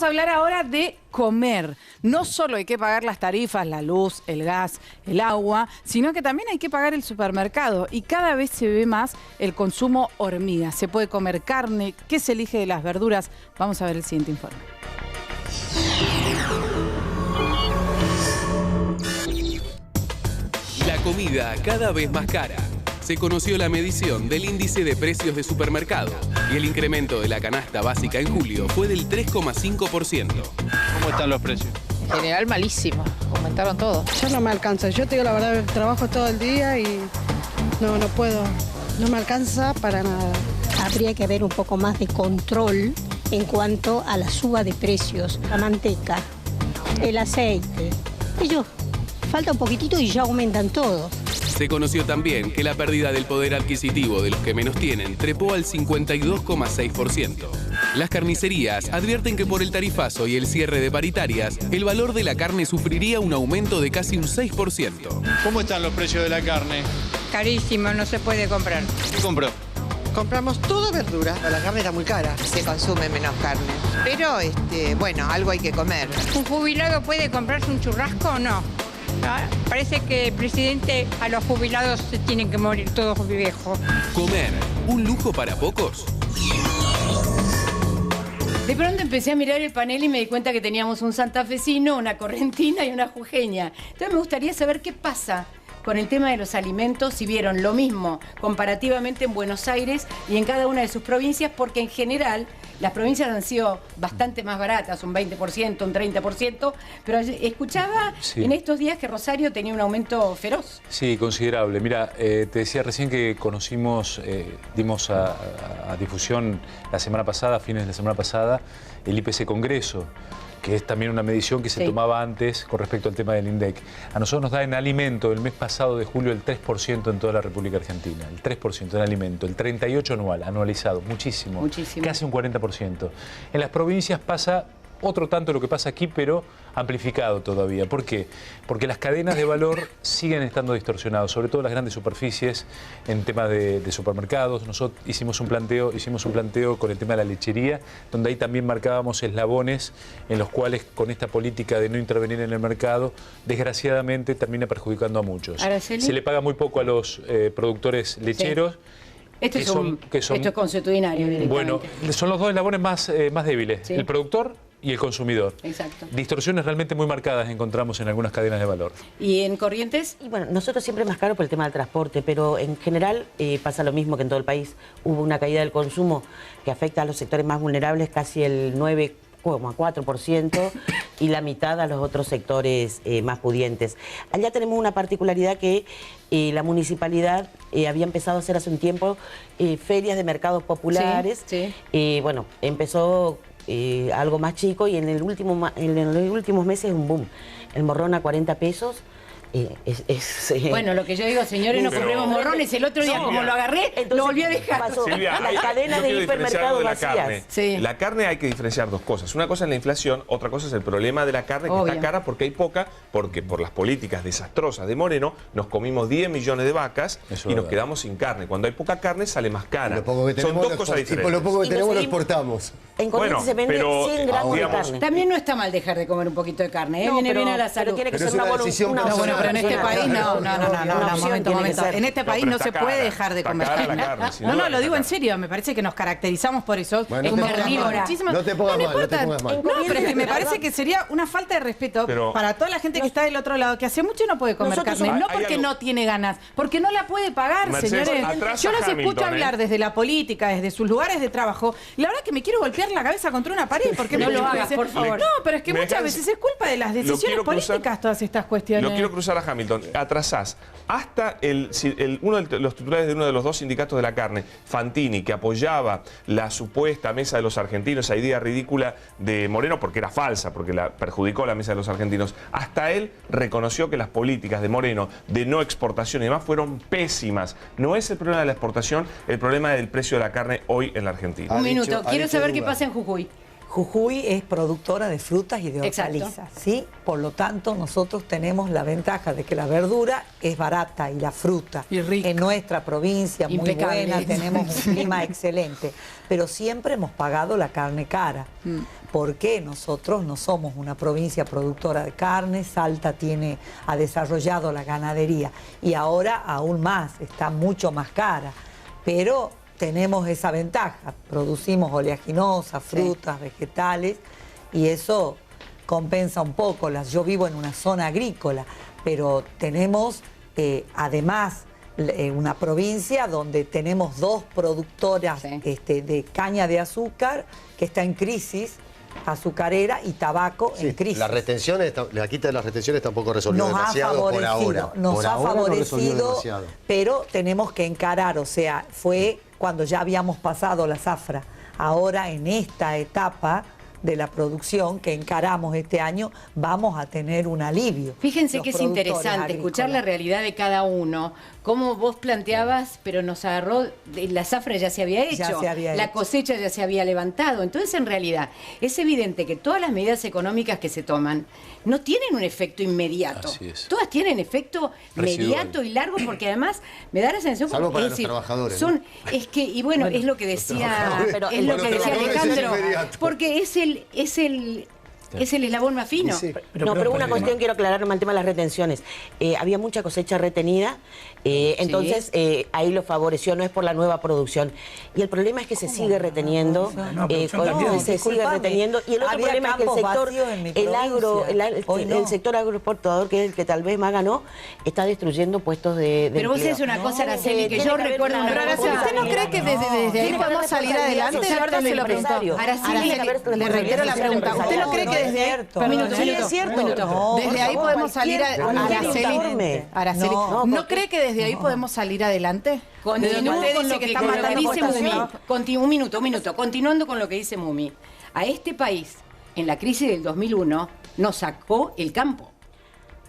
Vamos a hablar ahora de comer. No solo hay que pagar las tarifas, la luz, el gas, el agua, sino que también hay que pagar el supermercado. Y cada vez se ve más el consumo hormiga. Se puede comer carne, ¿qué se elige de las verduras? Vamos a ver el siguiente informe. La comida cada vez más cara. Se conoció la medición del índice de precios de supermercado y el incremento de la canasta básica en julio fue del 3,5%. ¿Cómo están los precios? En general malísimo, aumentaron todo. Ya no me alcanza, yo te digo la verdad, trabajo todo el día y no puedo, no me alcanza para nada. Habría que haber un poco más de control en cuanto a la suba de precios, la manteca, el aceite. Falta un poquitito y ya aumentan todos. Se conoció también que la pérdida del poder adquisitivo de los que menos tienen trepó al 52,6%. Las carnicerías advierten que por el tarifazo y el cierre de paritarias, el valor de la carne sufriría un aumento de casi un 6%. ¿Cómo están los precios de la carne? Carísimo, no se puede comprar. ¿Qué compró? Compramos toda verdura. La carne está muy cara. Se consume menos carne. Pero, bueno, algo hay que comer. ¿Un jubilado puede comprarse un churrasco o no? Parece que el presidente a los jubilados se tienen que morir todos viejos. ¿Comer un lujo para pocos? De pronto empecé a mirar el panel y me di cuenta que teníamos un santafesino, una correntina y una jujeña. Entonces me gustaría saber qué pasa con el tema de los alimentos, si vieron lo mismo comparativamente en Buenos Aires y en cada una de sus provincias, porque en general las provincias han sido bastante más baratas, un 20%, un 30%, pero escuchaba en estos días que Rosario tenía un aumento feroz. Sí, considerable. Mira, te decía recién que dimos a difusión la semana pasada, a fines de la semana pasada, el IPC Congreso, que es también una medición que se tomaba antes con respecto al tema del INDEC. A nosotros nos da en alimento el mes pasado de julio el 3% en toda la República Argentina, el 3% en alimento, el 38% anualizado, muchísimo, casi un 40%. En las provincias pasa otro tanto lo que pasa aquí, pero amplificado todavía. ¿Por qué? Porque las cadenas de valor siguen estando distorsionadas, sobre todo las grandes superficies en temas de supermercados. Nosotros hicimos un planteo con el tema de la lechería, donde ahí también marcábamos eslabones en los cuales con esta política de no intervenir en el mercado, desgraciadamente termina perjudicando a muchos. ¿Araceli? Se le paga muy poco a los productores lecheros. Esto es consuetudinario directamente. Bueno, son los dos eslabones más débiles, el productor y el consumidor. Exacto. Distorsiones realmente muy marcadas encontramos en algunas cadenas de valor. ¿Y en Corrientes? Y bueno, nosotros siempre es más caro por el tema del transporte, pero en general pasa lo mismo que en todo el país. Hubo una caída del consumo que afecta a los sectores más vulnerables, casi el 9,4%, y la mitad a los otros sectores más pudientes. Allá tenemos una particularidad que la municipalidad había empezado a hacer hace un tiempo ferias de mercados populares. Bueno, empezó algo más chico y en los últimos meses un boom. El morrón a 40 pesos. Bueno, lo que yo digo, señores, no compremos morrones. El otro día, como lo agarré, lo volví a dejar. Silvia, las cadenas de hipermercados vacías. La carne hay que diferenciar dos cosas. Una cosa es la inflación, otra cosa es el problema de la carne, que está cara porque hay poca, porque por las políticas desastrosas de Moreno nos comimos 10 millones de vacas y nos quedamos sin carne. Cuando hay poca carne sale más cara. Son dos cosas diferentes. Y por lo poco que tenemos lo exportamos. En Corrientes se vende 100 gramos de carne. También no está mal dejar de comer un poquito de carne, viene bien a la salud. Pero tiene que ser una decisión personal. Pero en este país no, momento. En este país no se puede dejar de comer carne. No, lo digo en serio, me parece que nos caracterizamos por eso. No te pongas mal. No, pero es que me parece que sería una falta de respeto para toda la gente que está del otro lado, que hace mucho no puede comer carne. No porque no tiene ganas, porque no la puede pagar, señores. Yo los escucho hablar desde la política, desde sus lugares de trabajo, y la verdad que me quiero golpear la cabeza contra una pared, porque no lo hagas, por favor. No, pero es que muchas veces es culpa de las decisiones políticas todas estas cuestiones. Lo quiero cruzar a Hamilton. Atrasás hasta uno de los titulares de uno de los dos sindicatos de la carne, Fantini, que apoyaba la supuesta mesa de los argentinos, esa idea ridícula de Moreno, porque era falsa, porque la perjudicó la mesa de los argentinos. Hasta él reconoció que las políticas de Moreno de no exportación y demás fueron pésimas. No es el problema de la exportación, el problema del precio de la carne hoy en la Argentina. Un minuto, quiero saber qué pasa en Jujuy. Jujuy es productora de frutas y de hortalizas, ¿sí? Por lo tanto, nosotros tenemos la ventaja de que la verdura es barata y la fruta en nuestra provincia muy buena, tenemos un clima excelente, pero siempre hemos pagado la carne cara. porque nosotros no somos una provincia productora de carne. Salta ha desarrollado la ganadería y ahora aún más, está mucho más cara, pero tenemos esa ventaja, producimos oleaginosas, frutas, vegetales, y eso compensa un poco. Yo vivo en una zona agrícola, pero tenemos además una provincia donde tenemos 2 productoras de caña de azúcar que está en crisis azucarera y tabaco en crisis. La quita de las retenciones tampoco resolvió demasiado por ahora. Nos ha favorecido, pero tenemos que encarar, o sea, fue cuando ya habíamos pasado la zafra. Ahora en esta etapa de la producción que encaramos este año, vamos a tener un alivio. Fíjense que es interesante escuchar la realidad de cada uno, cómo vos planteabas, pero nos agarró, la zafra ya se había hecho, la cosecha ya se había levantado. Entonces, en realidad, es evidente que todas las medidas económicas que se toman no tienen un efecto inmediato. Todas tienen efecto mediato y largo, porque además me da la sensación como salvo para los trabajadores. Y bueno, es lo que decía, Alejandro, porque es el eslabón más fino. Pero una cuestión quiero aclararme al tema de las retenciones. Había mucha cosecha retenida, entonces ahí lo favoreció, no es por la nueva producción. Y el problema es que se sigue reteniendo, se sigue reteniendo. Y el otro problema es que el sector agroexportador, que es el que tal vez más ganó, está destruyendo puestos de Pero vos decís una cosa, Araceli, que yo recuerdo una cosa. ¿Usted no cree que desde ahí podemos salir adelante? De verdad se lo pregunto. Araceli, le reitero la pregunta. ¿Usted no cree que desde ahí... Desde ahí podemos salir Araceli, ¿no cree que desde ahí podemos salir adelante? Continuando con lo que dice Mumi. A este país, en la crisis del 2001, nos sacó el campo.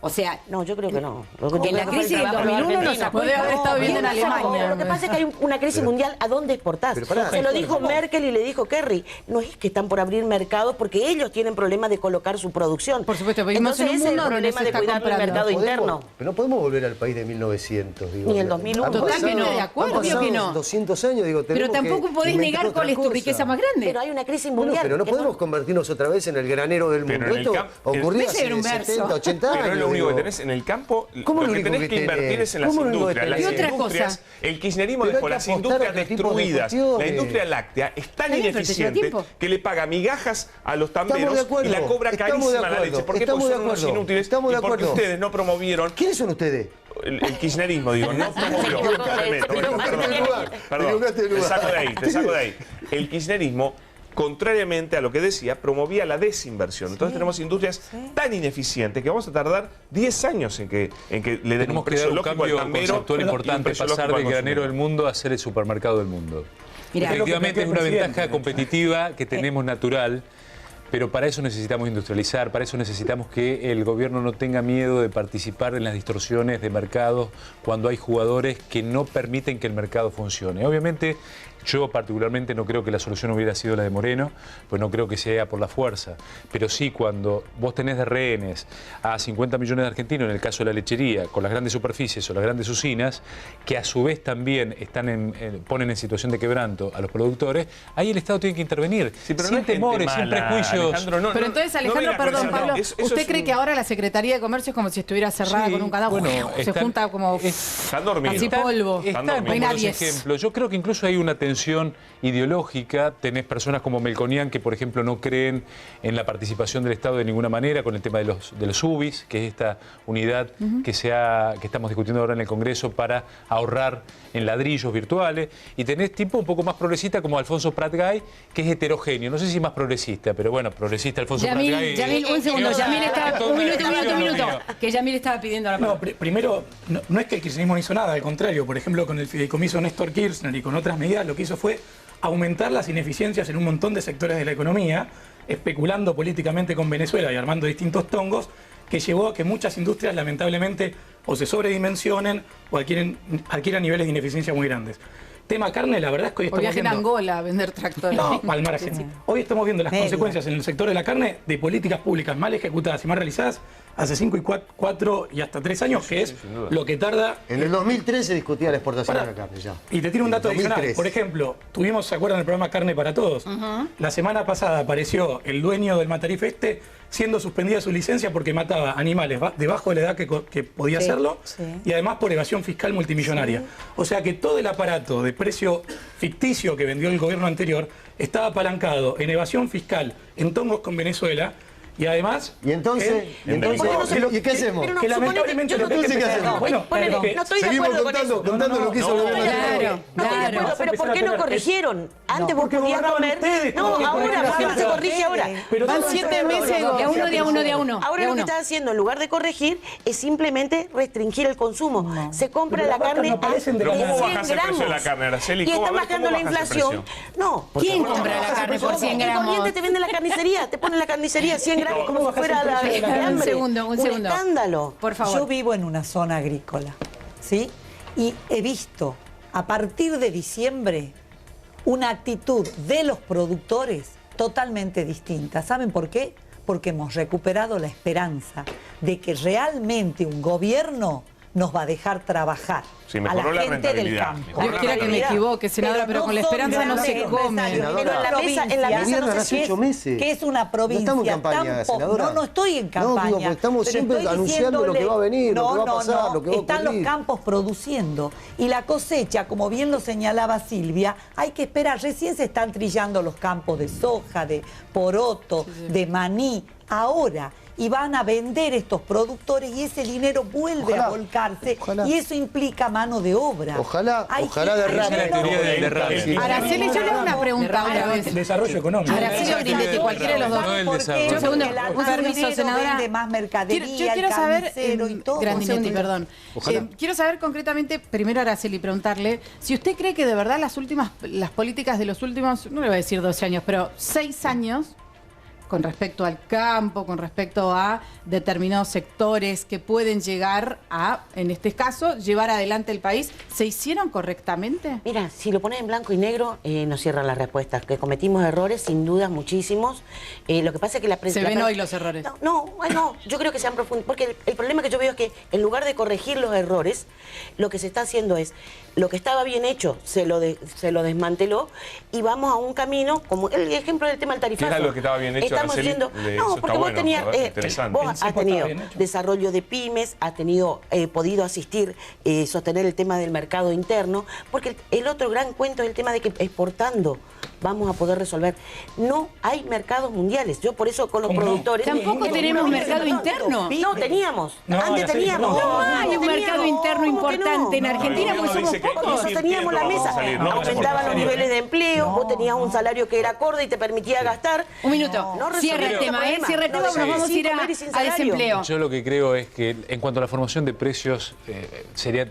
O sea, no, yo creo que no. En la crisis del 2001 nos sacó. Puede haber estado viviendo en Alemania. Lo que pasa es que hay una crisis mundial. ¿A dónde exportás? Se lo dijo Merkel y le dijo Kerry. No es que están por abrir mercados porque ellos tienen problemas de colocar su producción. Por supuesto, vivimos en un mundo el problema de cuidar el mercado interno. Pero no podemos volver al país de 1900, digo. Ni el 2001. Total que no, de acuerdo, obvio que no. 200 años, digo, pero tampoco podés negar cuál es tu riqueza más grande. Pero hay una crisis mundial. Pero no podemos convertirnos otra vez en el granero del mundo. Esto ocurrió hace 70, 80 años. Pero es lo único que tenés en el campo. Lo que tenés que invertir es en las industrias. Las industrias, el kirchnerismo dejó las industrias destruidas. La industria láctea es tan ineficiente que le paga migajas a los tamberos y la cobra carísima la leche. ¿Por qué? Porque son unos inútiles y porque ustedes no promovieron... ¿Quiénes son ustedes? El kirchnerismo, digo, no promovió. Perdón, te saco de ahí. El kirchnerismo, contrariamente a lo que decía, promovía la desinversión. Entonces tenemos industrias tan ineficientes que vamos a tardar 10 años en que le den un precio lógico al tambero. Conceptual importante, pasar del granero del mundo a ser el supermercado del mundo. Efectivamente es una ventaja competitiva que tenemos natural, pero para eso necesitamos industrializar, para eso necesitamos que el gobierno no tenga miedo de participar en las distorsiones de mercados cuando hay jugadores que no permiten que el mercado funcione. Obviamente, yo particularmente no creo que la solución hubiera sido la de Moreno, pues no creo que sea por la fuerza. Pero sí, cuando vos tenés de rehenes a 50 millones de argentinos, en el caso de la lechería, con las grandes superficies o las grandes usinas, que a su vez también ponen en situación de quebranto a los productores, ahí el Estado tiene que intervenir. Sí, pero sin no temores, sin prejuicios. Pero entonces, Alejandro, perdón, Pablo, ¿usted cree que ahora la Secretaría de Comercio es como si estuviera cerrada con un candado? Bueno, se junta como así polvo. Están ejemplos. Yo creo que incluso hay una tensión ideológica. Tenés personas como Melconian que, por ejemplo, no creen en la participación del Estado de ninguna manera con el tema de los UBIs, que es esta unidad que estamos discutiendo ahora en el Congreso para ahorrar en ladrillos virtuales. Y tenés tipo un poco más progresista como Alfonso Prat-Gay, que es heterogéneo. No sé si más progresista, pero bueno, progresista Alfonso Prat-Gay. Yamil, un segundo. Yamil estaba... Un minuto. Que Yamil estaba pidiendo la palabra. No, primero, no es que el kirchnerismo no hizo nada, al contrario. Por ejemplo, con el fideicomiso Néstor Kirchner y con otras medidas, lo que hizo fue aumentar las ineficiencias en un montón de sectores de la economía, especulando políticamente con Venezuela y armando distintos tongos, que llevó a que muchas industrias lamentablemente o se sobredimensionen o adquieran niveles de ineficiencia muy grandes. tema carne, la verdad es que hoy estamos viajen viendo... a Angola a vender tractores. No, al margen. Sí. Hoy estamos viendo las consecuencias en el sector de la carne de políticas públicas mal ejecutadas y mal realizadas hace 5 y 4 y hasta 3 años, que es lo que tarda... En el 2003 se discutía la exportación de la carne ya. Y te tiro un dato adicional. Por ejemplo, tuvimos, ¿se acuerdan del programa Carne para Todos? La semana pasada apareció el dueño del Matarife Este siendo suspendida su licencia porque mataba animales debajo de la edad que podía hacerlo y además por evasión fiscal multimillonaria. O sea que todo el aparato de precio ficticio que vendió el gobierno anterior estaba apalancado en evasión fiscal, en tongos con Venezuela. Y además... ¿Y entonces? ¿Y qué hacemos? Que lamentablemente lo que hay que empezar... Bueno, no estoy de acuerdo con eso. Contando lo que hizo el gobierno anterior. Claro, pero ¿por qué no corrigieron? Antes vos podías comer... No, ahora, ¿por qué no se corrige ahora? Van 7 meses, de a uno. Ahora lo que estás haciendo, en lugar de corregir, es simplemente restringir el consumo. Se compra la carne a 100 ¿Cómo bajas el precio de la carne, Araceli? Y están bajando la inflación. No. ¿Quién compra la carne por 100 gramos? El corriente te vende la carnicería, te pone la carnicería 100 gramos como si fuera la de hambre. Un segundo. Un escándalo. Por favor. Yo vivo en una zona agrícola, ¿sí? Y he visto a partir de diciembre una actitud de los productores totalmente distinta. ¿Saben por qué? Porque hemos recuperado la esperanza de que realmente un gobierno nos va a dejar trabajar a la gente del campo. Dios quiera que me equivoque, senadora, pero con la esperanza no se come. Pero en la mesa no se hace 8 meses. Que es una provincia. No estamos en campaña, senadora. No estoy en campaña. No, porque estamos siempre anunciando lo que va a venir, lo que va a pasar, lo que va a ocurrir. Están los campos produciendo. Y la cosecha, como bien lo señalaba Silvia, hay que esperar. Recién se están trillando los campos de soja, de poroto, de maní. Ahora... y van a vender estos productores y ese dinero vuelve a volcarse y eso implica mano de obra. Ojalá derrame. Araceli, yo le hago una pregunta ahora. Desarrollo económico. Araceli o Grindetti, cualquiera de los dos. Yo segundo, un permiso, senadora. Vende más mercadería, yo quiero saber, y todo. Grandinetti, perdón. Quiero saber concretamente, primero Araceli, preguntarle si usted cree que de verdad las políticas de los últimos, no le voy a decir 12 años, pero 6 años, con respecto al campo, con respecto a determinados sectores que pueden llegar a, en este caso, llevar adelante el país, ¿se hicieron correctamente? Mira, si lo pones en blanco y negro, nos cierran las respuestas. Que cometimos errores, sin duda, muchísimos. Lo que pasa es que ¿Se ven hoy los errores? No, yo creo que se han profundizado. Porque el problema que yo veo es que, en lugar de corregir los errores, lo que se está haciendo es, lo que estaba bien hecho, se lo desmanteló, y vamos a un camino, como el ejemplo del tema del tarifazo. ¿Qué era lo que estaba bien hecho? Estamos yendo, no, porque vos tenías, vos has tenido desarrollo de pymes, has tenido, podido asistir, sostener el tema del mercado interno, porque el otro gran cuento es el tema de que exportando vamos a poder resolver. No hay mercados mundiales. Yo por eso con los productores... Tampoco tenemos mercado interno. No, teníamos. No, antes teníamos. No hay un mercado interno importante en Argentina, porque somos pocos. Nosotros teníamos la mesa. Aumentaban los niveles de empleo, vos tenías un salario que era acorde y te permitía gastar. Un minuto. Cierra el tema, cierra el tema, nos vamos a ir a desempleo. Yo lo que creo es que en cuanto a la formación de precios,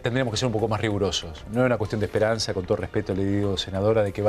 tendríamos que ser un poco más rigurosos. No es una cuestión de esperanza, con todo respeto le digo, senadora, de que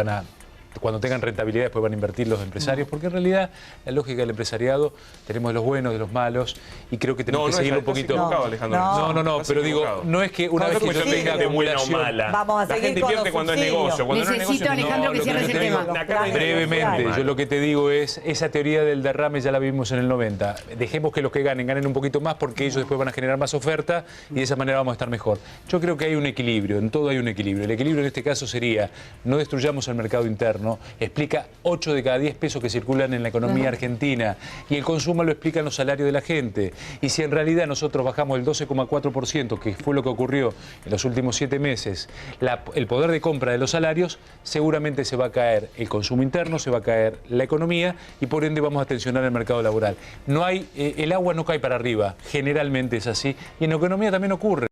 cuando tengan rentabilidad después van a invertir los empresarios, porque en realidad la lógica del empresariado, tenemos de los buenos, de los malos, y creo que tenemos que seguir un poquito... No, pero digo, no es que una vez que yo tenga de buena o mala. Vamos a seguir con los cuando es negocio. Necesito, Alejandro, que cierres el tema. Brevemente, yo lo que te digo es, esa teoría del derrame ya la vimos en el 90. Dejemos que los que ganen un poquito más, porque ellos después van a generar más oferta, y de esa manera vamos a estar mejor. Yo creo que hay un equilibrio, en todo hay un equilibrio. El equilibrio en este caso sería, no destruyamos el mercado interno, explica 8 de cada 10 pesos que circulan en la economía argentina, y el consumo lo explican los salarios de la gente. Y si en realidad nosotros bajamos el 12,4%, que fue lo que ocurrió en los últimos 7 meses, el poder de compra de los salarios, seguramente se va a caer el consumo interno, se va a caer la economía, y por ende vamos a tensionar el mercado laboral. El agua no cae para arriba, generalmente es así, y en la economía también ocurre.